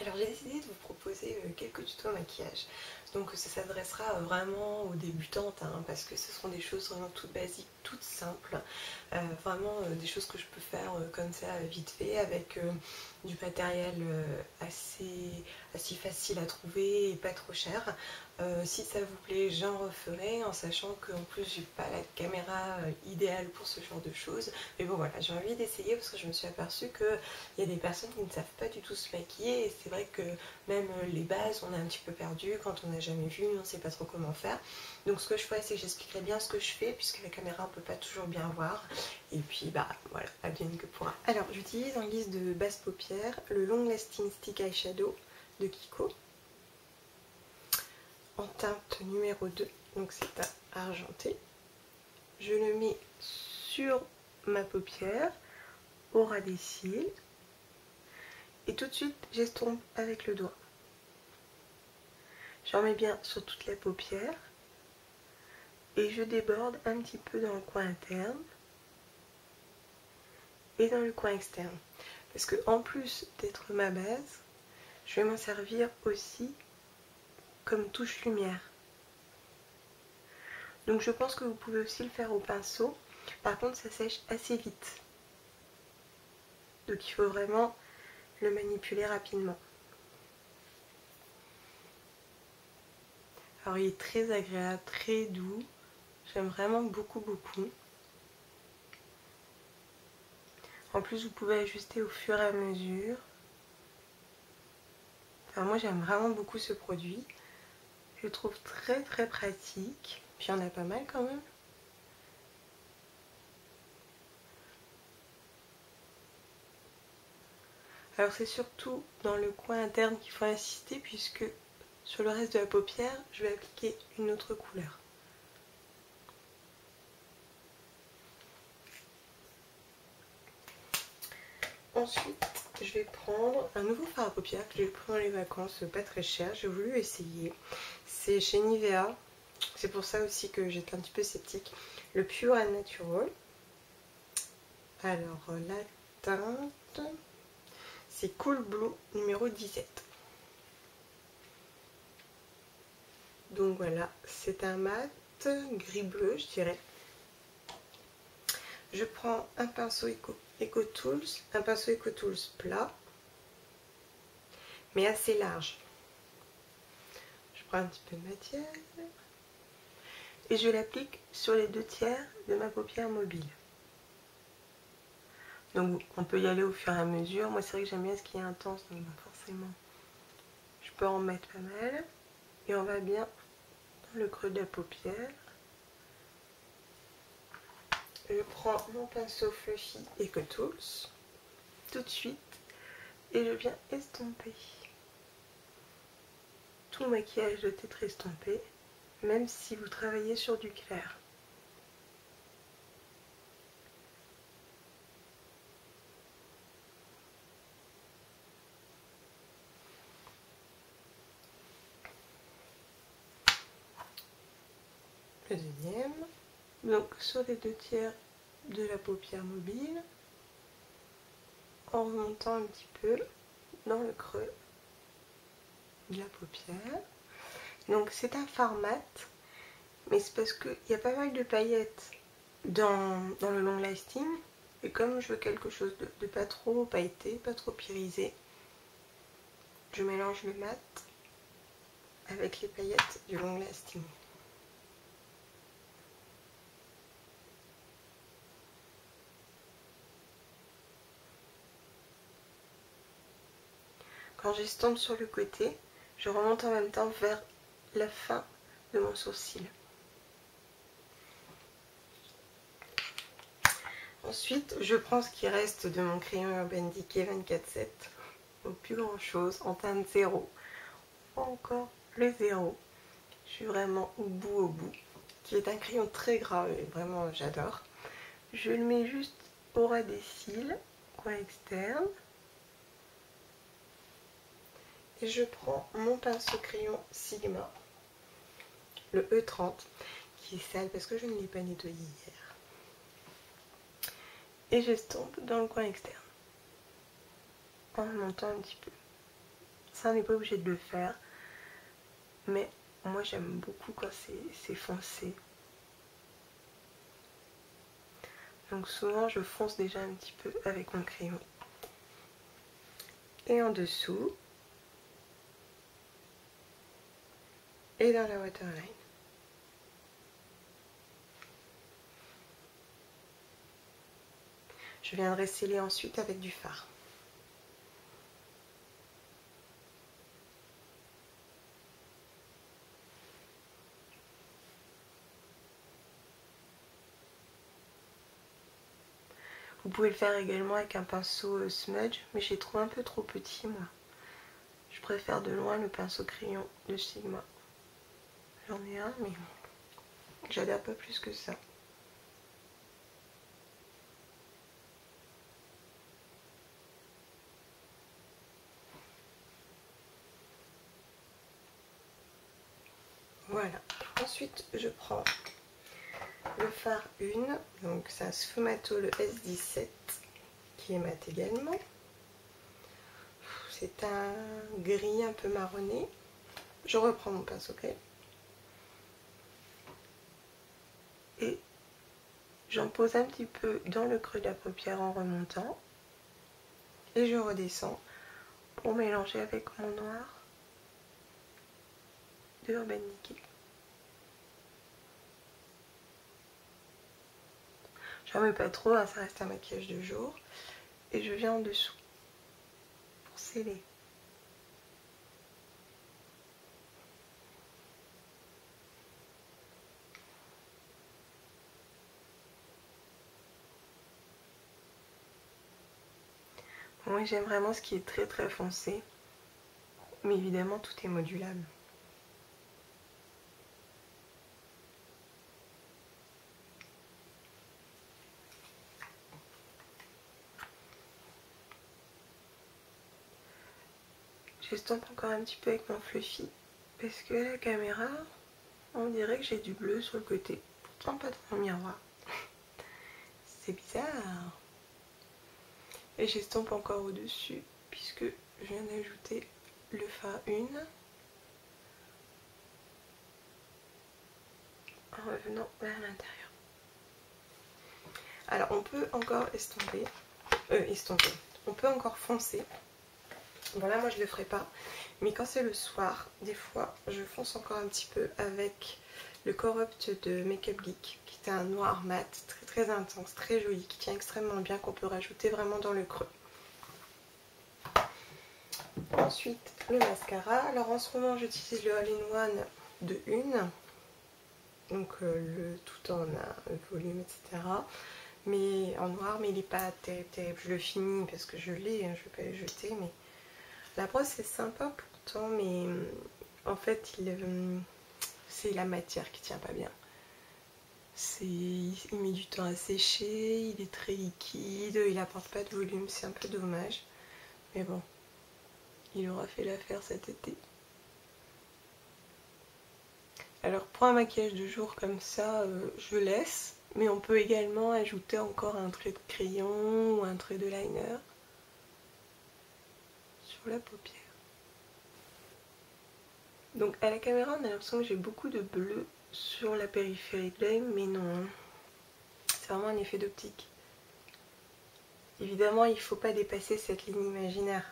Alors j'ai décidé de vous proposer quelques tutos maquillage. Donc ça s'adressera vraiment aux débutantes parce que ce seront des choses vraiment toutes basiques, toutes simples. Vraiment des choses que je peux faire comme ça vite fait avec du matériel assez facile à trouver et pas trop cher. Si ça vous plaît, j'en referai en sachant qu'en plus j'ai pas la caméra idéale pour ce genre de choses. Mais bon voilà, j'ai envie d'essayer parce que je me suis aperçue qu'il y a des personnes qui ne savent pas du tout se maquiller et c'est vrai que même les bases on est un petit peu perdu quand on n'a jamais vu, on ne sait pas trop comment faire. Donc ce que je ferai c'est que j'expliquerai bien ce que je fais puisque la caméra on ne peut pas toujours bien voir. Et puis bah voilà, advienne que pourra. Alors j'utilise en guise de base paupière le Long Lasting Stick Eyeshadow de Kiko en teinte numéro 2, donc c'est à argenté. Je le mets sur ma paupière, au ras des cils, et tout de suite j'estompe avec le doigt. J'en mets bien sur toute la paupière et je déborde un petit peu dans le coin interne et dans le coin externe. Parce que en plus d'être ma base, je vais m'en servir aussi comme touche lumière. Donc je pense que vous pouvez aussi le faire au pinceau. Par contre ça sèche assez vite. Donc il faut vraiment le manipuler rapidement. Alors il est très agréable, très doux. J'aime vraiment beaucoup. En plus vous pouvez ajuster au fur et à mesure. Enfin, moi j'aime vraiment beaucoup ce produit. Je le trouve très pratique. Puis il y en a pas mal quand même. Alors c'est surtout dans le coin interne qu'il faut insister puisque sur le reste de la paupière, je vais appliquer une autre couleur. Ensuite, je vais prendre un nouveau fard à paupières que j'ai pris dans les vacances, pas très cher, j'ai voulu essayer. C'est chez Nivea, c'est pour ça aussi que j'étais un petit peu sceptique. Le Pure and Natural. Alors la teinte, c'est Cool Blue numéro 17. Donc voilà, c'est un mat gris bleu, je dirais. Je prends un pinceau EcoTools, un pinceau EcoTools plat, mais assez large. Je prends un petit peu de matière et je l'applique sur les 2/3 de ma paupière mobile. Donc on peut y aller au fur et à mesure. Moi c'est vrai que j'aime bien ce qui est intense, donc forcément je peux en mettre pas mal. Et on va bien dans le creux de la paupière. Je prends mon pinceau Fluffy EcoTools tout de suite et je viens estomper. Tout le maquillage doit être estompé, même si vous travaillez sur du clair. Le deuxième, donc sur les 2/3 de la paupière mobile, en remontant un petit peu dans le creux de la paupière. Donc c'est un fard mat, mais c'est parce qu'il y a pas mal de paillettes dans le long lasting, et comme je veux quelque chose de pas trop pailleté, pas trop irisé, je mélange le mat avec les paillettes du long lasting. Quand j'estompe sur le côté, je remonte en même temps vers la fin de mon sourcil. Ensuite, je prends ce qui reste de mon crayon Urban Decay 24/7, au plus grand chose, en teinte 0. Encore le 0. Je suis vraiment au bout, qui est un crayon très gras, et vraiment j'adore. Je le mets juste au ras des cils, coin externe. Et je prends mon pinceau crayon Sigma, le E30, qui est sale parce que je ne l'ai pas nettoyé hier. Et j'estompe dans le coin externe, en montant un petit peu. Ça, on n'est pas obligé de le faire. Mais moi, j'aime beaucoup quand c'est foncé. Donc souvent, je fonce déjà un petit peu avec mon crayon. Et en dessous. Et dans la waterline. Je viendrai sceller ensuite avec du fard. Vous pouvez le faire également avec un pinceau smudge, mais j'ai trouvé un peu trop petit moi. Je préfère de loin le pinceau crayon de Sigma. J'en ai un, mais j'adore pas plus que ça. Voilà. Ensuite, je prends le fard 1, donc c'est un sfumato le S17 qui est mat également. C'est un gris un peu marronné. Je reprends mon pinceau crayon et j'en pose un petit peu dans le creux de la paupière en remontant et je redescends pour mélanger avec mon noir de Urban Decay. J'en mets pas trop, hein, ça reste un maquillage de jour. Et je viens en dessous pour sceller. Moi j'aime vraiment ce qui est très très foncé. Mais évidemment tout est modulable. J'estompe encore un petit peu avec mon fluffy. Parce que la caméra, on dirait que j'ai du bleu sur le côté. Pourtant pas dans mon miroir. C'est bizarre. Et j'estompe encore au-dessus, puisque je viens d'ajouter le fard 1. En revenant vers l'intérieur. Alors on peut encore estomper. On peut encore foncer. Voilà, moi je le ferai pas. Mais quand c'est le soir, des fois, je fonce encore un petit peu avec le Corrupt de Makeup Geek, qui est un noir mat très très intense, très joli, qui tient extrêmement bien, qu'on peut rajouter vraiment dans le creux. Ensuite, le mascara. Alors en ce moment, j'utilise le All-in-One de Une. Donc le tout en volume, etc. Mais en noir, mais il n'est pas terrible. Je le finis parce que je l'ai, hein, je ne vais pas le jeter, mais la brosse est sympa pourtant, mais en fait, c'est la matière qui tient pas bien. Il met du temps à sécher, il est très liquide, il apporte pas de volume, c'est un peu dommage. Mais bon, il aura fait l'affaire cet été. Alors pour un maquillage de jour comme ça, je laisse. Mais on peut également ajouter encore un trait de crayon ou un trait de liner sur la paupière. Donc à la caméra, on a l'impression que j'ai beaucoup de bleu sur la périphérie de l'œil, mais non. C'est vraiment un effet d'optique. Évidemment, il ne faut pas dépasser cette ligne imaginaire.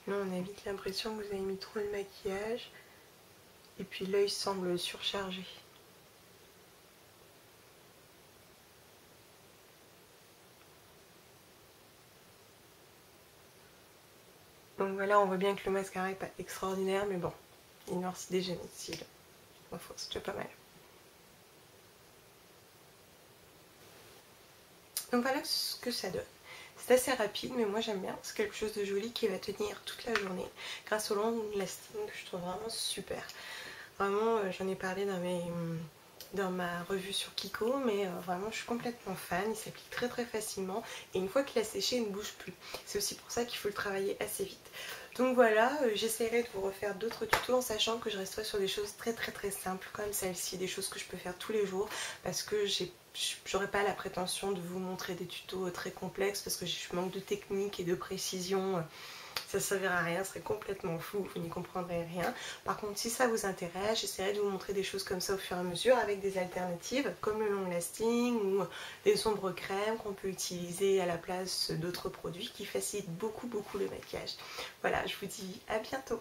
Sinon, on a vite l'impression que vous avez mis trop de maquillage et puis l'œil semble surchargé. Donc voilà, on voit bien que le mascara n'est pas extraordinaire, mais bon, il noircit déjà mes cils. Ma foi, c'est déjà pas mal. Donc voilà ce que ça donne. C'est assez rapide, mais moi j'aime bien. C'est quelque chose de joli qui va tenir toute la journée grâce au long lasting que je trouve vraiment super. Vraiment, j'en ai parlé dans ma revue sur Kiko, mais vraiment je suis complètement fan. Il s'applique très très facilement et une fois qu'il a séché, il ne bouge plus. C'est aussi pour ça qu'il faut le travailler assez vite. Donc voilà, j'essaierai de vous refaire d'autres tutos en sachant que je resterai sur des choses très très très simples comme celle-ci, des choses que je peux faire tous les jours parce que j'ai j'aurais pas la prétention de vous montrer des tutos très complexes parce que je manque de technique et de précision. Ça ne servira à rien, ce serait complètement fou, vous n'y comprendrez rien. Par contre, si ça vous intéresse, j'essaierai de vous montrer des choses comme ça au fur et à mesure avec des alternatives comme le long lasting ou des ombres crèmes qu'on peut utiliser à la place d'autres produits qui facilitent beaucoup le maquillage. Voilà, je vous dis à bientôt.